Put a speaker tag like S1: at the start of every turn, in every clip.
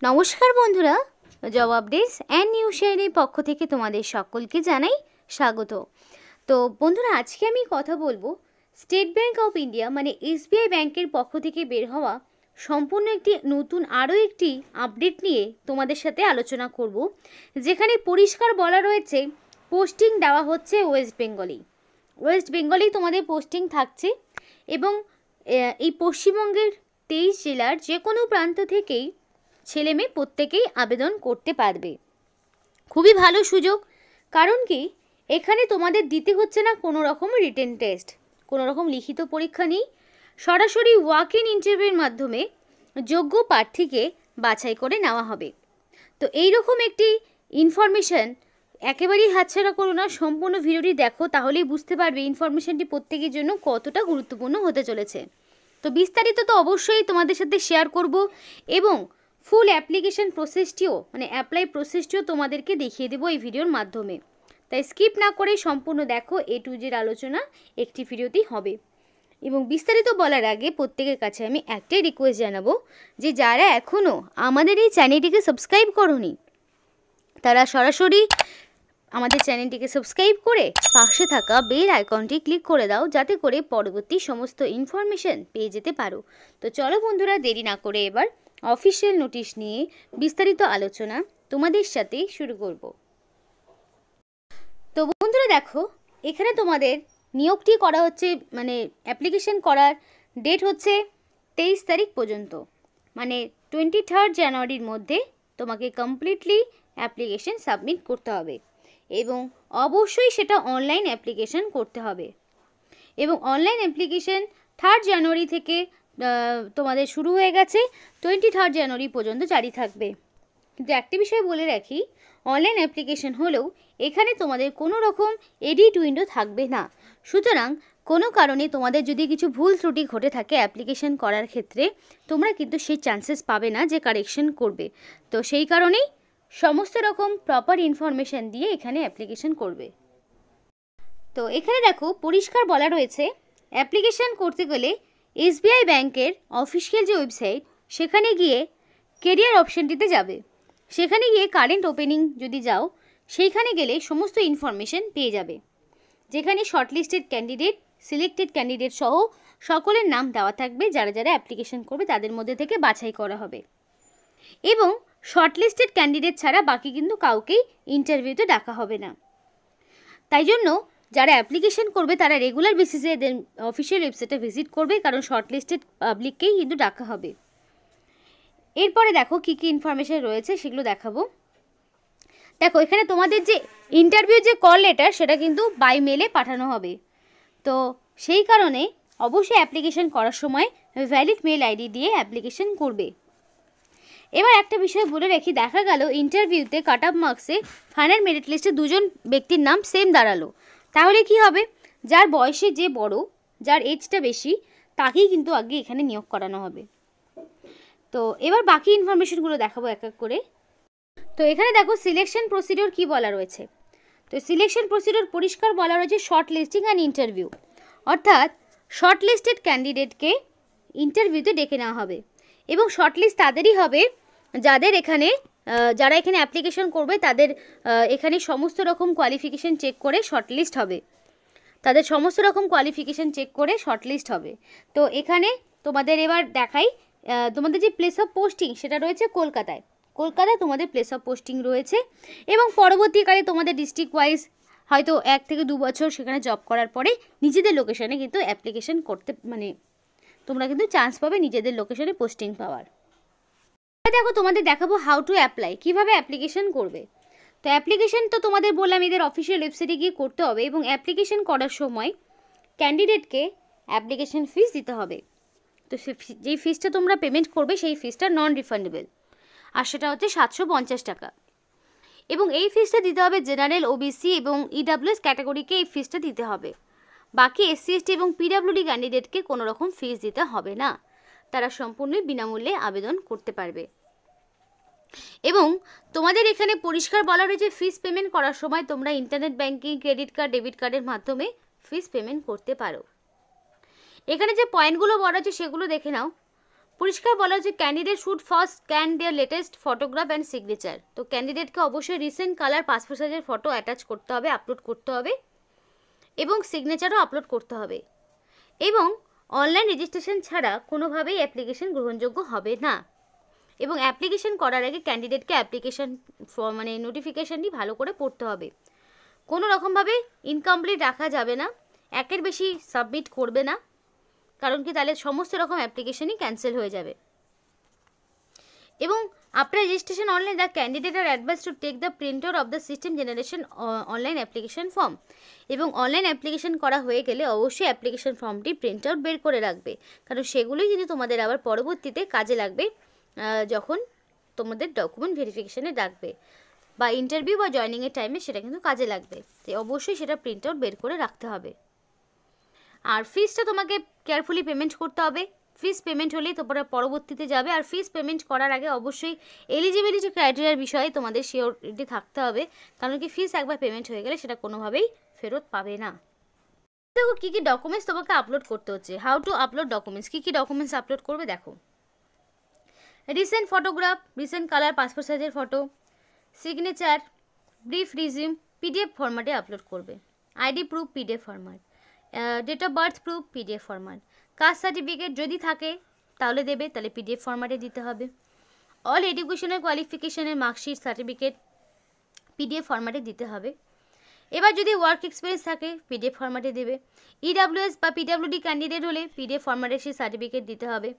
S1: নমস্কার বন্ধুরা, job updates and new শেয়ারের পক্ষ থেকে তোমাদের সকলকে জানাই স্বাগত। তো বন্ধুরা, আজকে আমি কথা বলবো স্টেট ব্যাঙ্ক অফ ইন্ডিয়া মানে এসবিআই ব্যাংকের পক্ষ থেকে বের হওয়া সম্পূর্ণ একটি নতুন আরও একটি আপডেট নিয়ে তোমাদের সাথে আলোচনা করব, যেখানে পরিষ্কার বলা রয়েছে পোস্টিং দেওয়া হচ্ছে ওয়েস্ট বেঙ্গলেই তোমাদের পোস্টিং থাকছে এবং এই পশ্চিমবঙ্গের 23 জেলার যে কোনো প্রান্ত থেকেই ছেলে মেয়ে প্রত্যেকেই আবেদন করতে পারবে। খুবই ভালো সুযোগ, কারণ কি এখানে তোমাদের দিতে হচ্ছে না কোনো রকম রিটেন টেস্ট, কোনো রকম লিখিত পরীক্ষা নেই। সরাসরি ওয়াক ইন ইন্টারভিউর মাধ্যমে যোগ্য প্রার্থীকে বাছাই করে নেওয়া হবে। তো এইরকম একটি ইনফরমেশন একেবারেই হাতছাড়া করো না, সম্পূর্ণ ভিডিওটি দেখো, তাহলেই বুঝতে পারবে ইনফরমেশনটি প্রত্যেকের জন্য কতটা গুরুত্বপূর্ণ হতে চলেছে। তো বিস্তারিত তো অবশ্যই তোমাদের সাথে শেয়ার করব এবং ফুল অ্যাপ্লিকেশন প্রসেসটিও মানে অ্যাপ্লাই প্রসেসটিও তোমাদেরকে দেখিয়ে দেবো এই ভিডিওর মাধ্যমে। তাই স্কিপ না করে সম্পূর্ণ দেখো, A to Z আলোচনা একটি ভিডিওতেই হবে। এবং বিস্তারিত বলার আগে প্রত্যেকের কাছে আমি একটাই রিকোয়েস্ট জানাবো যে যারা এখনও আমাদের এই চ্যানেলটিকে সাবস্ক্রাইব করোনি তারা সরাসরি আমাদের চ্যানেলটিকে সাবস্ক্রাইব করে পাশে থাকা বেল আইকনটি ক্লিক করে দাও, যাতে করে পরবর্তী সমস্ত ইনফরমেশন পেয়ে যেতে পারো। তো চলো বন্ধুরা, দেরি না করে এবার অফিসিয়াল নোটিশ নিয়ে বিস্তারিত আলোচনা তোমাদের সাথে শুরু করব। তো বন্ধুরা দেখো, এখানে তোমাদের নিয়োগটি করা হচ্ছে মানে অ্যাপ্লিকেশন করার ডেট হচ্ছে 23 তারিখ পর্যন্ত, মানে 23 জানুয়ারির মধ্যে তোমাকে কমপ্লিটলি অ্যাপ্লিকেশন সাবমিট করতে হবে এবং অবশ্যই সেটা অনলাইন অ্যাপ্লিকেশন করতে হবে। এবং অনলাইন অ্যাপ্লিকেশন 3 জানুয়ারি থেকে তোমাদের শুরু হয়ে গেছে, 23 জানুয়ারি পর্যন্ত জারি থাকবে। কিন্তু একটা বিষয় বলে রাখি, অনলাইন অ্যাপ্লিকেশন হলেও এখানে তোমাদের কোনো রকম এডিট উইন্ডো থাকবে না। সুতরাং কোনো কারণে তোমাদের যদি কিছু ভুল ত্রুটি ঘটে থাকে অ্যাপ্লিকেশন করার ক্ষেত্রে, তোমরা কিন্তু সেই চান্সেস পাবে না যে কারেকশন করবে। তো সেই কারণেই সমস্ত রকম প্রপার ইনফরমেশান দিয়ে এখানে অ্যাপ্লিকেশন করবে। তো এখানে দেখো পরিষ্কার বলা রয়েছে অ্যাপ্লিকেশন করতে গেলে এসবিআই ব্যাংকের অফিসিয়াল যে ওয়েবসাইট সেখানে গিয়ে কেরিয়ার অপশানটিতে যাবে। সেখানে গিয়ে কারেন্ট ওপেনিং যদি যাও, সেইখানে গেলে সমস্ত ইনফরমেশন পেয়ে যাবে, যেখানে শর্টলিস্টেড ক্যান্ডিডেট, সিলেক্টেড ক্যান্ডিডেট সহ সকলের নাম দেওয়া থাকবে। যারা যারা অ্যাপ্লিকেশন করবে তাদের মধ্যে থেকে বাছাই করা হবে এবং শর্টলিস্টেড ক্যান্ডিডেট ছাড়া বাকি কিন্তু কাউকেই ইন্টারভিউতে ডাকা হবে না। তাই জন্য যারা অ্যাপ্লিকেশন করবে তারা রেগুলার বেসিসে এদের অফিসিয়াল ওয়েবসাইটে ভিজিট করবে, কারণ শর্টলিস্টেড পাবলিককেই কিন্তু ডাকা হবে। এরপরে দেখো কী কী ইনফরমেশান রয়েছে সেগুলো দেখাবো। দেখো এখানে তোমাদের যে ইন্টারভিউ যে কল লেটার সেটা কিন্তু বাই মেলে পাঠানো হবে। তো সেই কারণে অবশ্যই অ্যাপ্লিকেশন করার সময় ভ্যালিড মেল আইডি দিয়ে অ্যাপ্লিকেশন করবে। এবার একটা বিষয় বলে রাখি, দেখা গেল ইন্টারভিউতে কাট অফ মার্কসে ফাইনাল মেরিট লিস্টে দুজন ব্যক্তির নাম সেম দাঁড়ালো, তাহলে কি হবে? যার বয়সে যে বড়, যার এজটা বেশি, তাকেই কিন্তু আগে এখানে নিয়োগ করানো হবে। তো এবার বাকি ইনফরমেশনগুলো দেখাবো এক এক করে। তো এখানে দেখো সিলেকশন প্রসিডিওর কি বলা রয়েছে। তো সিলেকশন প্রসিডিওর পরিষ্কার বলা রয়েছে শর্ট লিস্টিং অ্যান্ড ইন্টারভিউ, অর্থাৎ শর্ট লিস্টেড ক্যান্ডিডেটকে ইন্টারভিউতে ডেকে নেওয়া হবে এবং শর্টলিস্ট তাদেরই হবে যারা এখানে অ্যাপ্লিকেশন করবে তাদের এখানে সমস্ত রকম কোয়ালিফিকেশান চেক করে শর্টলিস্ট হবে, তাদের সমস্ত রকম কোয়ালিফিকেশান চেক করে শর্টলিস্ট হবে। তো এখানে তোমাদের এবার দেখাই, তোমাদের যে প্লেস অফ পোস্টিং সেটা রয়েছে কলকাতায় তোমাদের প্লেস অফ পোস্টিং রয়েছে এবং পরবর্তীকালে তোমাদের ডিস্ট্রিক্ট ওয়াইজ হয়তো 1 থেকে 2 বছর সেখানে জব করার পরে নিজেদের লোকেশনে কিন্তু অ্যাপ্লিকেশন করতে মানে তোমরা কিন্তু চান্স পাবে নিজেদের লোকেশনে পোস্টিং পাওয়ার। দেখো তোমাদের দেখাবো হাউ টু অ্যাপ্লাই, কীভাবে অ্যাপ্লিকেশন করবে। তো অ্যাপ্লিকেশন তো তোমাদের বললাম এদের অফিসিয়াল ওয়েবসাইটে গিয়ে করতে হবে এবং অ্যাপ্লিকেশন করার সময় ক্যান্ডিডেটকে অ্যাপ্লিকেশন ফিস দিতে হবে। তো যেই ফিসটা তোমরা পেমেন্ট করবে সেই ফিসটা নন রিফান্ডেবল, আর সেটা হচ্ছে 750 টাকা। এবং এই ফিসটা দিতে হবে জেনারেল, ওবিসি এবং ইডাব্লিউএস ক্যাটাগরিকে এই ফিসটা দিতে হবে। বাকি এসসি, এসটি এবং পিডাব্লিউডি ক্যান্ডিডেটকে কোনো রকম ফিস দিতে হবে না, তারা সম্পূর্ণই বিনামূল্যে আবেদন করতে পারবে। এবং তোমাদের এখানে পরিষ্কার বলা রয়েছে ফিস পেমেন্ট করার সময় তোমরা internet banking, credit card, debit কার্ডের মাধ্যমে ফিস পেমেন্ট করতে পারো। এখানে যে পয়েন্টগুলো বলা আছে সেগুলো দেখে নাও। পরিষ্কার বলা হচ্ছে candidate should first scan their latest photograph and signature. তো ক্যান্ডিডেটকে অবশ্যই রিসেন্ট কালার পাসপোর্ট সাইজের ফটো অ্যাটাচ করতে হবে, আপলোড করতে হবে এবং সিগনেচারও আপলোড করতে হবে। এবং অনলাইন রেজিস্ট্রেশন ছাড়া কোনোভাবেই অ্যাপ্লিকেশন গ্রহণযোগ্য হবে না। এবং অ্যাপ্লিকেশন করার আগে ক্যান্ডিডেটকে অ্যাপ্লিকেশন মানে নোটিফিকেশানটি ভালো করে পড়তে হবে। কোনো রকমভাবে ইনকমপ্লিট রাখা যাবে না, একের বেশি সাবমিট করবে না, কারণ কি তাহলে সমস্ত রকম অ্যাপ্লিকেশনই ক্যান্সেল হয়ে যাবে। এবং after registration online the candidate are advise to take the printer of the system generation online application form. এবং অনলাইন অ্যাপ্লিকেশন করা হয়ে গেলে অবশ্যই অ্যাপ্লিকেশন ফর্মটি প্রিন্ট আউট বের করে রাখবে, কারণ সেগুলোই কিন্তু তোমাদের আবার পরবর্তীতে কাজে লাগবে যখন তোমাদের ডকুমেন্ট ভেরিফিকেশানে ডাকবে বা ইন্টারভিউ বা জয়নিংয়ের টাইমে সেটা কিন্তু কাজে লাগবে। তো অবশ্যই সেটা প্রিন্ট আউট বের করে রাখতে হবে। আর ফিসটা তোমাকে কেয়ারফুলি পেমেন্ট করতে হবে। ফিস পেমেন্ট হলেই তোমরা পরবর্তীতে যাবে। আর ফিস পেমেন্ট করার আগে অবশ্যই এলিজিবিলিটি ক্রাইটেরিয়ার বিষয়ে তোমাদের শিওরিটি থাকতে হবে, কারণ কি ফিস একবার পেমেন্ট হয়ে গেলে সেটা কোনোভাবেই ফেরত পাবে না। দেখো কী কী ডকুমেন্টস তোমাকে আপলোড করতে হচ্ছে, হাউ টু আপলোড ডকুমেন্টস, কী কী ডকুমেন্টস আপলোড করবে দেখো। Recent photograph, recent colour passport সাইজের photo, signature, brief resume PDF ফরম্যাটে আপলোড করবে, ID proof PDF format, date of birth proof PDF format, caste certificate যদি থাকে তাহলে দেবে, তাহলে পিডিএফ ফরম্যাটে দিতে হবে। অল এডুকেশনাল কোয়ালিফিকেশনের মার্কশিট সার্টিফিকেট পিডিএফ ফরম্যাটে দিতে হবে। এবার যদি ওয়ার্ক এক্সপিরিয়েন্স থাকে পিডিএফ ফরম্যাটে দেবে। ইডাব্লিউএস বা পিডাব্লিউডি ক্যান্ডিডেট হলে পিডিএফ ফরম্যাটে সেই সার্টিফিকেট দিতে হবে।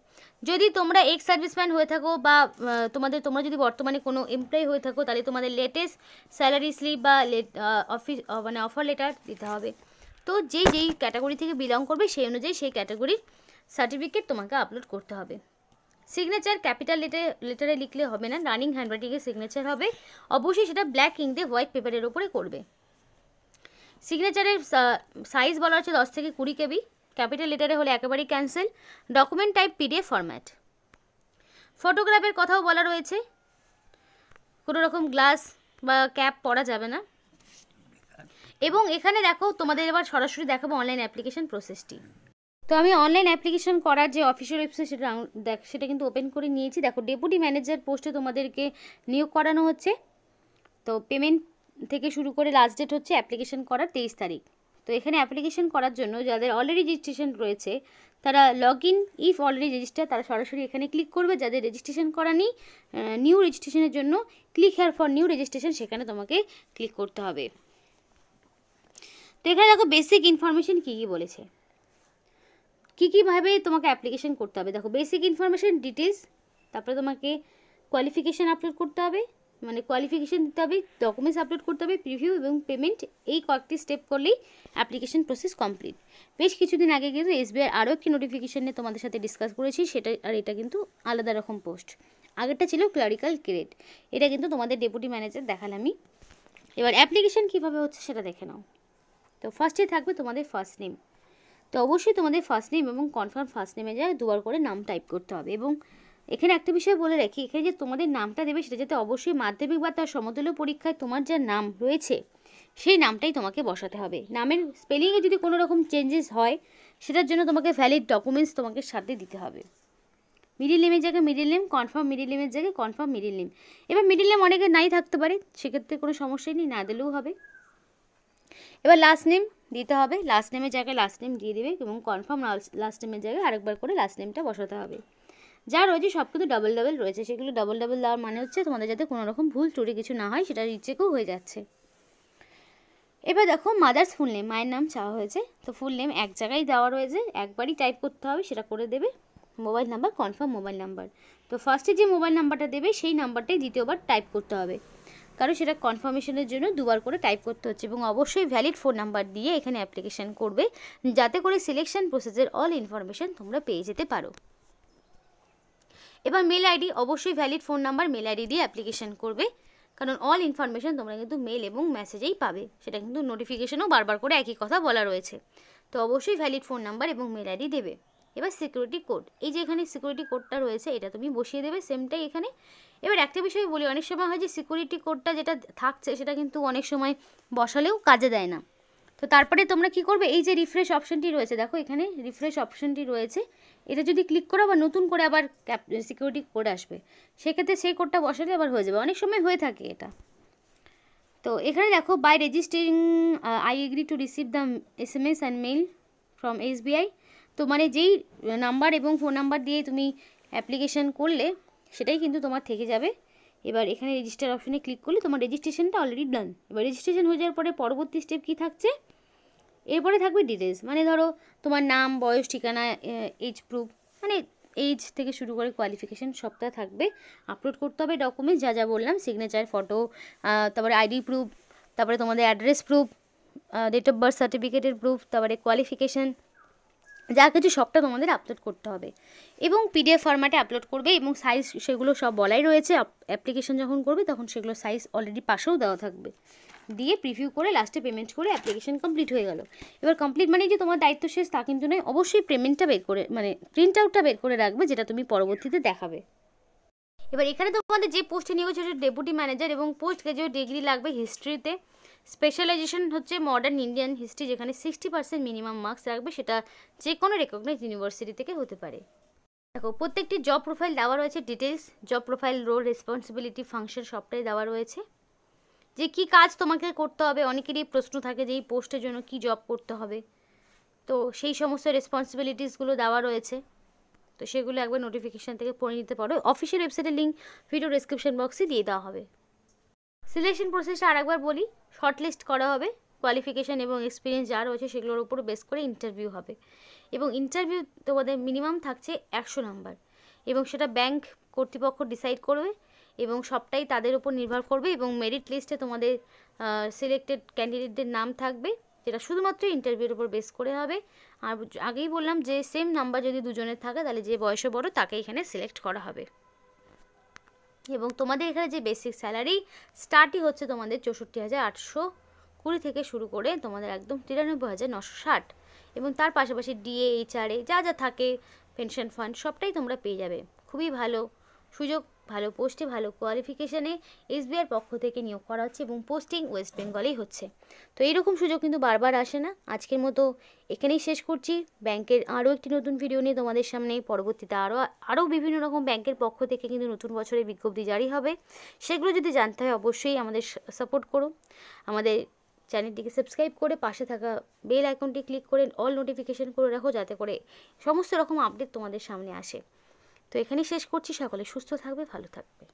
S1: যদি তোমরা এক্স সার্ভিসম্যান হয়ে থাকো বা তোমরা যদি বর্তমানে কোনো এমপ্লয়ি হয়ে থাকো তাহলে তোমাদের লেটেস্ট স্যালারি স্লিপ বা অফার লেটার দিতে হবে। তো যেই ক্যাটাগরি থেকে বিলং করবে সেই অনুযায়ী সেই ক্যাটাগরির সার্টিফিকেট তোমাকে আপলোড করতে হবে। সিগনেচার ক্যাপিটাল লেটারে লিখলে হবে না, রানিং হ্যান্ডরাইটিংয়ে সিগনেচার হবে, অবশ্যই সেটা ব্ল্যাক ইঙ্ক দিয়ে হোয়াইট পেপারের ওপরে করবে। সিগনেচারের সাইজ বলা হচ্ছে 10 থেকে 20 KB, ক্যাপিটাল লেটারে হলে একেবারেই cancel. Document type PDF format. ফটোগ্রাফের কথাও বলা রয়েছে, কোনো রকম গ্লাস বা ক্যাপ পরা যাবে না। এবং এখানে দেখো তোমাদের এবার সরাসরি দেখাবো অনলাইন অ্যাপ্লিকেশন প্রসেসটি। তো আমি অনলাইন অ্যাপ্লিকেশন করার যে অফিসিয়াল ওয়েবসাইট সেটা কিন্তু ওপেন করে নিয়েছি। দেখো ডেপুটি ম্যানেজার পোস্টে তোমাদেরকে নিয়োগ করানো হচ্ছে। তো পেমেন্ট থেকে শুরু করে লাস্ট ডেট হচ্ছে অ্যাপ্লিকেশন করার 23 তারিখ। তো এখানে অ্যাপ্লিকেশন করার জন্য যাদের অলরেডি রেজিস্ট্রেশন রয়েছে তারা log in if already register তারা সরাসরি এখানে ক্লিক করবে। যাদের রেজিস্ট্রেশন করা নেই নিউ রেজিস্ট্রেশনের জন্য click here for new registration সেখানে তোমাকে ক্লিক করতে হবে। তো এখানে দেখো বেসিক ইনফরমেশন কী কী বলেছে, কীভাবে তোমাকে অ্যাপ্লিকেশন করতে হবে। দেখো বেসিক ইনফরমেশন ডিটেলস, তারপরে তোমাকে কোয়ালিফিকেশান আপলোড করতে হবে, মানে কোয়ালিফিকেশান দিতে হবে, ডকুমেন্টস আপলোড করতে হবে, প্রিভিউ এবং পেমেন্ট, এই কয়েকটি স্টেপ করলেই অ্যাপ্লিকেশন প্রসেস কমপ্লিট। বেশ কিছুদিন আগে কিন্তু এসবিআই আরও একটি নোটিফিকেশান নিয়ে তোমাদের সাথে ডিসকাস করেছি, সেটা আর এটা কিন্তু আলাদা রকম পোস্ট। আগেরটা ছিল ক্লারিক্যাল গ্রেড, এটা কিন্তু তোমাদের ডেপুটি ম্যানেজার দেখালামই। এবার অ্যাপ্লিকেশান কীভাবে হচ্ছে সেটা দেখে নাও। তো ফার্স্টে থাকবে তোমাদের ফার্স্ট নেম। তো অবশ্যই তোমাদের ফার্স্ট নেম এবং কনফার্ম ফার্স্ট নেমে যায় দুবার করে নাম টাইপ করতে হবে। এবং এখানে একটা বিষয় বলে রাখি, এখানে যে তোমাদের নামটা দেবে সেটা যাতে অবশ্যই মাধ্যমিক বা তার সমতুল্য পরীক্ষায় তোমার যা নাম রয়েছে সেই নামটাই তোমাকে বসাতে হবে। নামের স্পেলিংয়ে যদি কোনো রকম চেঞ্জেস হয় সেটার জন্য তোমাকে ভ্যালিড ডকুমেন্টস তোমাকে সাথে দিতে হবে। মিডিল নেমের জায়গায় মিডিল নেম, কনফার্ম মিডিল নেমের জায়গায় কনফার্ম মিডিল নেম। এবার মিডিল নেম অনেকের নাই থাকতে পারে, সেক্ষেত্রে কোনো সমস্যাই নেই, না দিলেও হবে। এবার লাস্ট নেম দিতে হবে, লাস্ট নেমের জায়গায় লাস্ট নেম দিয়ে দেবে এবং কনফার্ম লাস্ট নেমের জায়গায় আরেকবার করে লাস্ট নেমটা বসাতে হবে। যা রয়েছে সব কিন্তু ডাবল রয়েছে, সেগুলো ডাবল দেওয়ার মানে হচ্ছে তোমাদের যাতে কোনো রকম ভুল ত্রুটি কিছু না হয়, সেটা রিচেকও হয়ে যাচ্ছে। এবার দেখো মাদার্স ফুল নেম, মায়ের নাম চাওয়া হয়েছে, তো ফুল নেম এক জায়গায় দেওয়া রয়েছে, একবারই টাইপ করতে হবে, সেটা করে দেবে। Mobile number confirm mobile number, তো ফার্স্টে যে মোবাইল নাম্বারটা দেবে সেই নাম্বারটাই দ্বিতীয়বার টাইপ করতে হবে, কারণ সেটা কনফার্মেশনের জন্য দুবার করে টাইপ করতে হচ্ছে। এবং অবশ্যই ভ্যালিড ফোন নাম্বার দিয়ে এখানে অ্যাপ্লিকেশান করবে, যাতে করে সিলেকশন প্রসেসের অল ইনফরমেশান তোমরা পেয়ে যেতে পারো। এবার মেল আইডি, অবশ্যই valid phone number mail ID দিয়ে অ্যাপ্লিকেশান করবে, কারণ অল ইনফরমেশান তোমরা কিন্তু মেল এবং মেসেজেই পাবে, সেটা কিন্তু নোটিফিকেশনও বারবার করে একই কথা বলা রয়েছে। তো অবশ্যই ভ্যালিড ফোন নাম্বার এবং মেল আইডি দেবে। এবার সিকিউরিটি কোড, এই যে এখানে সিকিউরিটি কোডটা রয়েছে এটা তুমি বসিয়ে দেবে, সেমটাই এখানে। এবার একটা বিষয় বলি, অনেক সময় হয় যে সিকিউরিটি কোডটা যেটা থাকছে সেটা কিন্তু অনেক সময় বসালেও কাজে দেয় না। তো তারপরে তোমরা কি করবে, এই যে রিফ্রেশ অপশনটি রয়েছে, দেখো এখানে রিফ্রেশ অপশনটি রয়েছে, এটা যদি ক্লিক করো আবার নতুন করে আবার সিকিউরিটি কোড আসবে, সেক্ষেত্রে সেই কোডটা বসালে আবার হয়ে যাবে, অনেক সময় হয়ে থাকে এটা। তো এখানে দেখো by registering I agree to receive the SMS and mail from SBI। তো মানে যেই নাম্বার এবং ফোন নাম্বার দিয়ে তুমি অ্যাপ্লিকেশান করলে সেটাই কিন্তু তোমার থেকে যাবে। এবার এখানে রেজিস্টার অপশনে ক্লিক করলে তোমার রেজিস্ট্রেশনটা অলরেডি ডান। এবার রেজিস্ট্রেশন হয়ে যাওয়ার পরে পরবর্তী স্টেপ কী থাকছে, এরপরে থাকবে ডিটেলস, মানে ধরো তোমার নাম, বয়স, ঠিকানা, এজ প্রুফ, মানে এজ থেকে শুরু করে কোয়ালিফিকেশান সবটা থাকবে। আপলোড করতে হবে ডকুমেন্টস যা যা বললাম, সিগনেচার, ফটো, তারপরে আইডি প্রুফ, তারপরে তোমাদের address proof, date of birth সার্টিফিকেটের প্রুফ, তারপরে কোয়ালিফিকেশান, যা কিছু সবটা তোমাদের আপলোড করতে হবে এবং PDF ফরম্যাটে আপলোড করবে এবং সাইজ সেগুলো সব বলাই রয়েছে। অ্যাপ্লিকেশন যখন করবে তখন সেগুলো সাইজ অলরেডি পাশেও দেওয়া থাকবে, দিয়ে প্রিভিউ করে লাস্টে পেমেন্ট করে অ্যাপ্লিকেশন কমপ্লিট হয়ে গেল। এবার কমপ্লিট মানে যে তোমার দায়িত্ব শেষ তা কিন্তু নয়, অবশ্যই পেমেন্টটা বের করে মানে প্রিন্ট আউটটা বের করে রাখবে, যেটা তুমি পরবর্তীতে দেখাবে। এবার এখানে তোমাদের যে পোস্টে নিয়োগ হচ্ছে ডেপুটি ম্যানেজার এবং পোস্ট গ্রাজুয়েট ডিগ্রি লাগবে হিস্ট্রিতে। স্পেশালাইজেশন হচ্ছে মডার্ন ইন্ডিয়ান হিস্ট্রি, যেখানে 60% মিনিমাম মার্কস রাখবে, সেটা যে কোনো রেকগনাইজড ইউনিভার্সিটি থেকে হতে পারে। দেখো প্রত্যেকটি জব প্রোফাইল দেওয়া রয়েছে, details, job profile, role, responsibility, function সবটাই দেওয়া রয়েছে, যে কি কাজ তোমাকে করতে হবে। অনেকেরই প্রশ্ন থাকে যে এই পোস্টের জন্য কি জব করতে হবে, তো সেই সমস্ত রেসপন্সিবিলিটিসগুলো দেওয়া রয়েছে, তো সেগুলো একবার নোটিফিকেশান থেকে পড়ে নিতে পারো। অফিসিয়াল ওয়েবসাইটের লিঙ্ক ভিডিও ডেসক্রিপশন বক্সে দিয়ে দেওয়া হবে। সিলেকশন প্রসেসটা আরেকবার বলি, শর্টলিস্ট করা হবে, কোয়ালিফিকেশান এবং এক্সপিরিয়েন্স যা রয়েছে সেগুলোর উপর বেস করে ইন্টারভিউ হবে এবং ইন্টারভিউ তোমাদের মিনিমাম থাকছে 100 নাম্বার এবং সেটা ব্যাংক কর্তৃপক্ষ ডিসাইড করবে এবং সবটাই তাদের উপর নির্ভর করবে এবং মেরিট লিস্টে তোমাদের সিলেক্টেড ক্যান্ডিডেটদের নাম থাকবে, যেটা শুধুমাত্র ইন্টারভিউর উপর বেস করে হবে। আর আগেই বললাম যে সেম নাম্বার যদি দুজনের থাকে তাহলে যে বয়সে বড় তাকে এখানে সিলেক্ট করা হবে এবং তোমাদের এখানে যে বেসিক স্যালারি স্টার্টই হচ্ছে তোমাদের 64,820 থেকে শুরু করে তোমাদের একদম 93,960 এবং তার পাশাপাশি DA, HRA যা যা থাকে, পেনশন ফান্ড সবটাই তোমরা পেয়ে যাবে। খুবই ভালো সুযোগ, ভালো পোস্টে, ভালো কোয়ালিফিকেশানে SBI এর পক্ষ থেকে নিয়োগ করা হচ্ছে এবং পোস্টিং ওয়েস্ট বেঙ্গলেই হচ্ছে। তো এইরকম সুযোগ কিন্তু বারবার আসে না। আজকের মতো এখানেই শেষ করছি। ব্যাংকের আরও একটি নতুন ভিডিও নিয়ে তোমাদের সামনে পরবর্তীতে আরও বিভিন্ন রকম ব্যাংকের পক্ষ থেকে কিন্তু নতুন বছরের বিজ্ঞপ্তি জারি হবে, সেগুলো যদি জানতে হয় অবশ্যই আমাদের সাপোর্ট করো। আমাদের চ্যানেলটিকে সাবস্ক্রাইব করে পাশে থাকা বেল আইকনটি ক্লিক করে অল নোটিফিকেশান করে রাখো, যাতে করে সমস্ত রকম আপডেট তোমাদের সামনে আসে। তো এখানেই শেষ করছি। সকলে সুস্থ থাকবে, ভালো থাকবে।